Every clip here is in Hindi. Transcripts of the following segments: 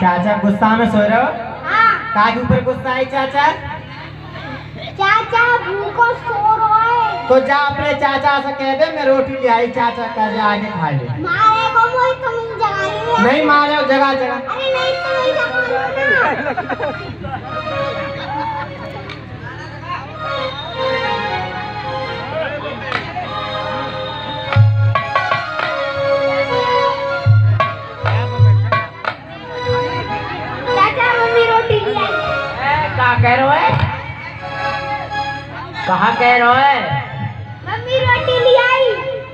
चाचा गुस्सा में सो रहे हो? हाँ। का के ऊपर गुस्सा है चाचा? चाचा भूखो सो रहा है। तो जा अपने चाचा से कह दे मैं रोटी ले आई, चाचा का आगे खा ले। मारे को मोई तुम जगा रही है। नहीं मारे जगह जगह। अरे नहीं तो नहीं जगा रही ना। चाचा मम्मी रोटी ले आई। कहाँ कह रहे हो? कहाँ कह रहे हो? मम्मी रोटी ले आई।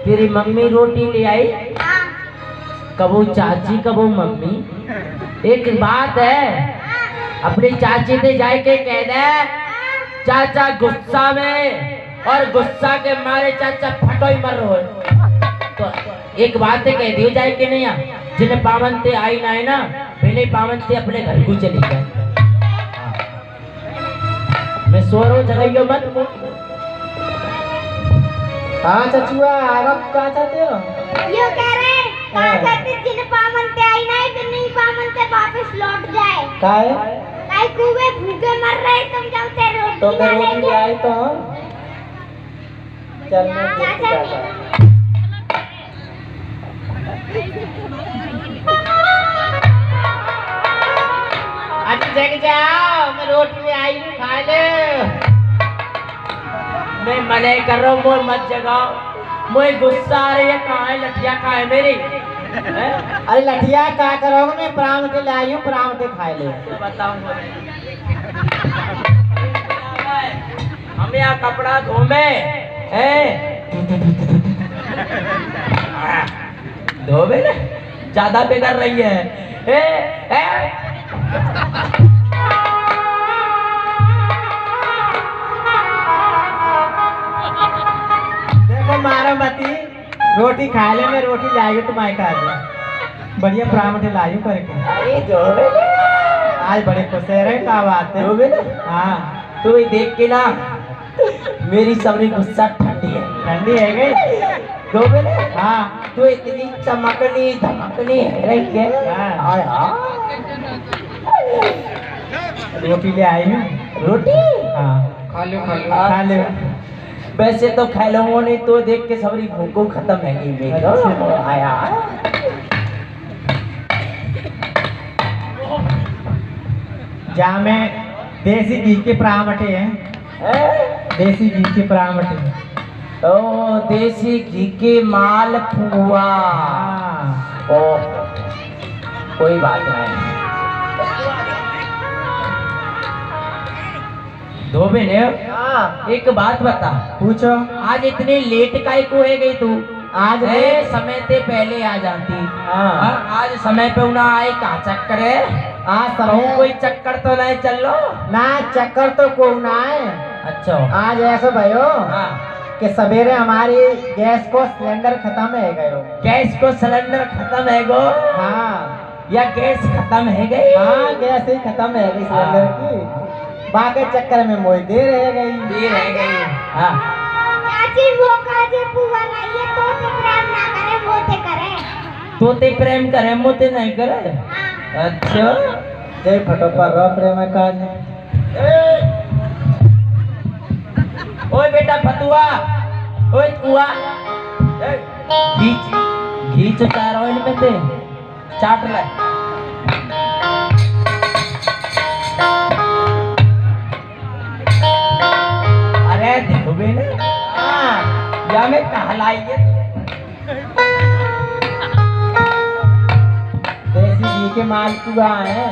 तेरी मम्मी रोटी ले आई? हाँ। कबो चाची कबो मम्मी। एक बात है, अपनी चाची से जाए के कह दे चाचा गुस्सा में, और गुस्सा के मारे चाचा फटो ही मर रहे हो। तो एक बात है कह दियो जाए कि नहीं, जिन्हें पावन ते आई ना है ना, पहले पावन से अपने घर को चली जाए। मैं सो रहा हूँ, जगाइयो मत। हाँ चचुआ आप कहाँ चाहते हो? ये कह रहे हैं कहाँ चाहते जिन पावन ते आई ना है, फिर नहीं पावन ते वापस लौट जाए। काहे? काहे कुएं भूखे मर रहे तुम जब ते रोटी तो ना मैं रोटी लेके। ले आई तो चल मैं चाचा आज जग जाओ, मैं रोटी ले आई हूँ, खा ले। मैं मना कर रहा हूँ, मोए मत जगाओ। मोए गुस्सा आ रही है। कहाँ है लठिया, कहाँ है मेरी? अरे लठिया क्या करोगे? मैं प्राण के ले आई हूँ, प्राण के खा ले। बताओ हम यहाँ कपड़ा धोमे धोबे ना, ज्यादा बिगड़ रही है। देखो मारो मती, रोटी खा ले। मैं रोटी लाई तुम्हारे खा ले, बढ़िया पराठे लाई करके। अरे जो आज बड़े खुश रहे, क्या बात है? हाँ तू ही देख के ना मेरी सबरी गुस्सा ठंडी है। ठंडी है गई दो बेले। हाँ तू इतनी चमकनी धमकनी है रही है। हाँ रोटी ले आई हूँ। रोटी? हाँ खा लो खा लो खा लो। वैसे तो खा लूंगा, नहीं तो देख के सबरी भूख खत्म है गई। आया जा में देसी घी के पराठे हैं। देसी घी के पराठे। ओ देसी घी के मालपुआ। ओ कोई बात नहीं। धोबे ने एक बात बता। पूछो। आज इतनी लेट काहे को है गई तू? आज समय से पहले आ जाती। आज समय पे ना आए, का चक्कर है? आज समय कोई चक्कर तो नहीं चल लो ना। चक्कर तो को ना है। अच्छा आज ऐसा भयो कि सवेरे हमारी गैस को सिलेंडर खत्म है गयो। गैस को सिलेंडर खत्म है गो? हाँ। या गैस खत्म है गई? हाँ गैस ही खत्म है गई सिलेंडर की। बाकी चक्कर में मोई दे रह गई। हाँ चाची वो काजे पुआ लाइए तो ते प्रेम ना करे, वो ते करे। तो ते प्रेम करे, मोते नहीं करे। हाँ। अच्छा जय फटो पर रो प्रेम काज। ओए बेटा फतुआ, ओए कुआ, घी चार ऑयल में दे, चाट ले। अरे देखोगे ना, या मैं कहलाइए देसी घी के मालपुआ है।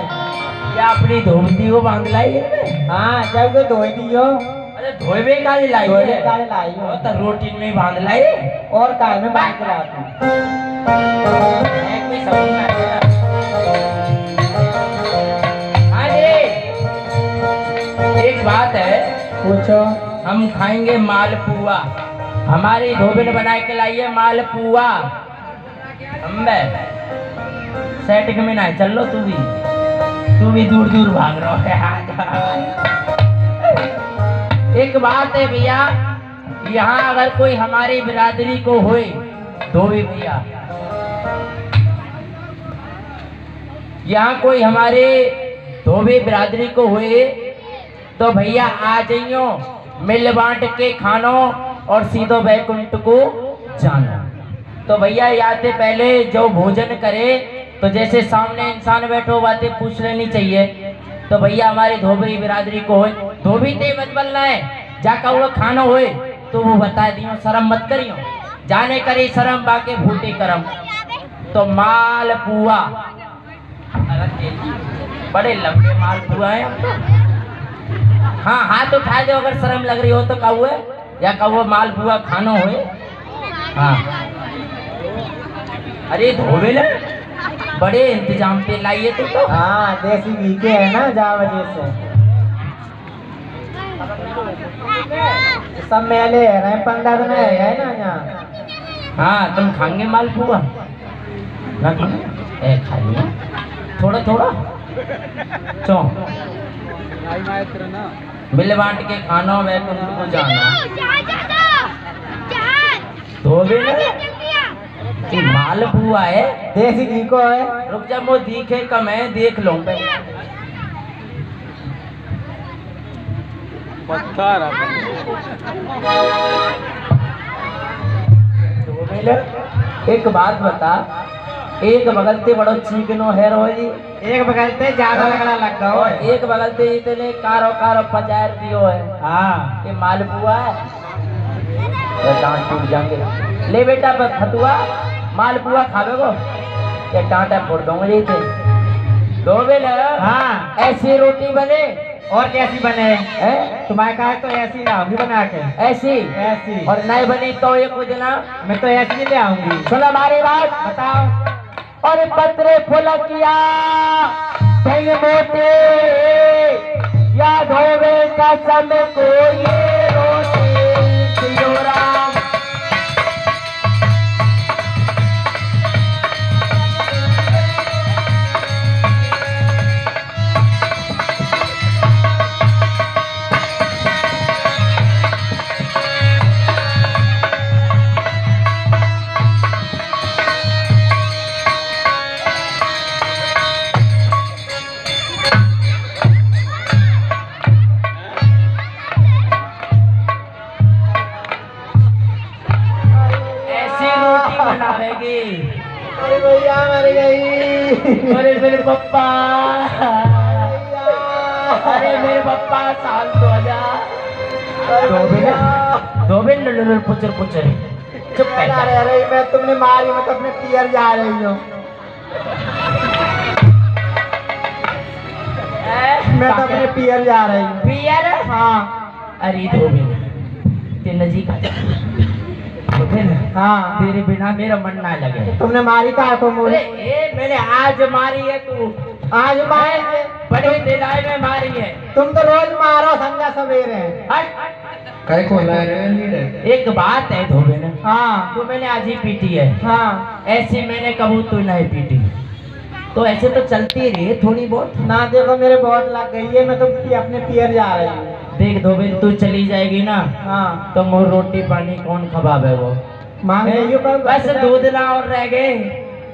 या अपनी धोती को बांध लाई है। हाँ जब को धोई दियो। अरे धोबे काले लाई है। काले लाई हो तो रोटी में बांध लाई और कार में बांध के लाती। कोई समझ में आया? हाँ जी एक बात है। पूछो। हम खाएंगे मालपुआ। हमारी धोबे ने बना के लाई है मालपुआ। हम सेटिंग में ना चल लो। तू भी दूर दूर भाग रहा है। एक बात है भैया, यहाँ अगर कोई हमारी बिरादरी को होए धोबी भैया, यहाँ कोई हमारे धोबी बिरादरी को हुए तो भैया आ जाइयो, मिल बांट के खानो और सीधो बैकुंठ को जानो। तो भैया याद पहले जो भोजन करे तो जैसे सामने इंसान बैठो बातें पूछ लेनी चाहिए। तो भैया हमारी धोबी बिरादरी को होए, धोबी ते मत बनना है, जाका हुआ खानो होए तो वो बता दियो, शर्म मत करियो, जाने करे शर्म बाके फूटे करम। तो माल पुआ, बड़े लंबे माल पुआ है हम तो। हाँ हाथ उठा दो अगर शर्म लग रही हो तो कहुए, या कहुए माल पुआ खानो होए। हाँ अरे धोबे ले बड़े इंतजाम पे लाइए तुम तो। हाँ देसी घी के है ना, जा वजह से सब मेले है 15 दिन है ना यहाँ। हाँ तुम खाएंगे माल पुआ ना? खाएंगे ए खाइए थोड़ा थोड़ा चो, मिल बांट के खाना वैकुंठ को जाना। धोबे ले माल पुआ है, देसी घी को है। रुक जा वो दिखे कम है, देख लो एक बात बता, एक बगलते बड़ो चिकनो है रोजी, एक बगलते ज्यादा लगड़ा लग गया और एक बगलते इतने कारो कारो 50 दियो है। हाँ ये मालपुआ है, तो दांत टूट जाएंगे। ले बेटा फतुआ मालपुआ खावे को, ये डांटा फोड़ दूंगा जी थे। धोबे ले हाँ ऐसी रोटी बने और कैसी बने है? तुम्हारे कहा तो ऐसी लाऊंगी बना के। ऐसी ऐसी और नहीं बनी तो ये कुछ ना, मैं तो ऐसी ही ले आऊंगी। सुनो हमारी बात, बताओ। और पत्रे फुलकिया दही मोटे या धोबे का सब को ये रोटी सियोरा। अरे भैया मर गई। अरे मेरे पप्पा, अरे मेरे पप्पा साल तो आजा। धोबे लुलुल पुचर पुचर चुप कर जा। अरे मैं तुमने मारी, मैं तो अपने पियर जा रही हूँ। मैं तो अपने पियर जा रही हूँ। पियर? हाँ। अरे धोबे तेरे नजीक आ जा। हाँ तेरे बिना मेरा मन ना लगे। तुमने मारी कहा को मुझे? ए मैंने आज मारी है, तू आज मारी? बड़े दिलाई में मारी है। तुम तो रोज मारो संध्या सवेरे। काय को ला रहे? एक बात है धोबे ने, हाँ तो मैंने आज ही पीटी है। हाँ ऐसी मैंने कबू तो नहीं पीटी, तो ऐसे तो चलती रही थोड़ी बहुत ना। देखो मेरे बहुत लग गई है, मैं तो अपने पियर जा रही हूँ। देख धोबे तू चली जाएगी ना, हाँ तो मोर रोटी पानी कौन खवावे वो मांग रही हूँ। बस दूध ना और रह गए,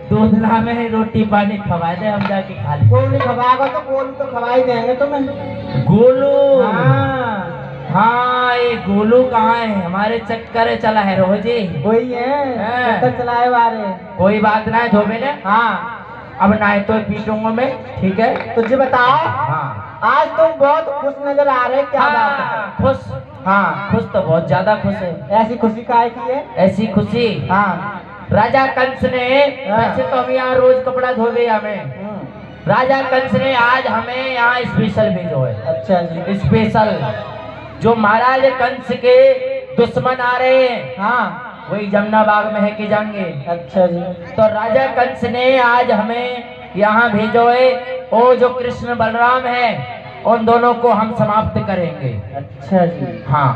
दूध ना में रोटी पानी खवा दे, हम जाके खा ले। गोलू खवाएगा तो गोलू तो खवा ही देंगे तुम्हें। गोलू? हाँ हाँ ये गोलू कहाँ है? हमारे चक्कर चला है रोजी। वही है चक्कर चलाए वाले। कोई बात ना है धोबे ने। हाँ अब ना तो पीटूंगा मैं, ठीक है? तुझे बताओ, हाँ आज तुम बहुत खुश नजर आ रहे, क्या बात है? खुश? हाँ खुश तो बहुत ज्यादा खुश है। ऐसी खुशी काहे की है? ऐसी खुशी हाँ राजा कंस ने, वैसे तो हम यहाँ रोज कपड़ा धोबे हमें, राजा कंस ने आज हमें यहाँ स्पेशल भेजो है। अच्छा जी। स्पेशल जो महाराज कंस के दुश्मन आ रहे हैं, हाँ वही जमुना बाग में है कि जाएंगे। अच्छा जी। तो राजा कंस ने आज हमें यहाँ भेजो है, वो जो कृष्ण बलराम है उन दोनों को हम समाप्त करेंगे। अच्छा जी। हाँ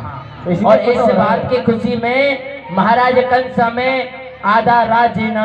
और इस बात की खुशी में महाराज कंस हमें आधा राज्य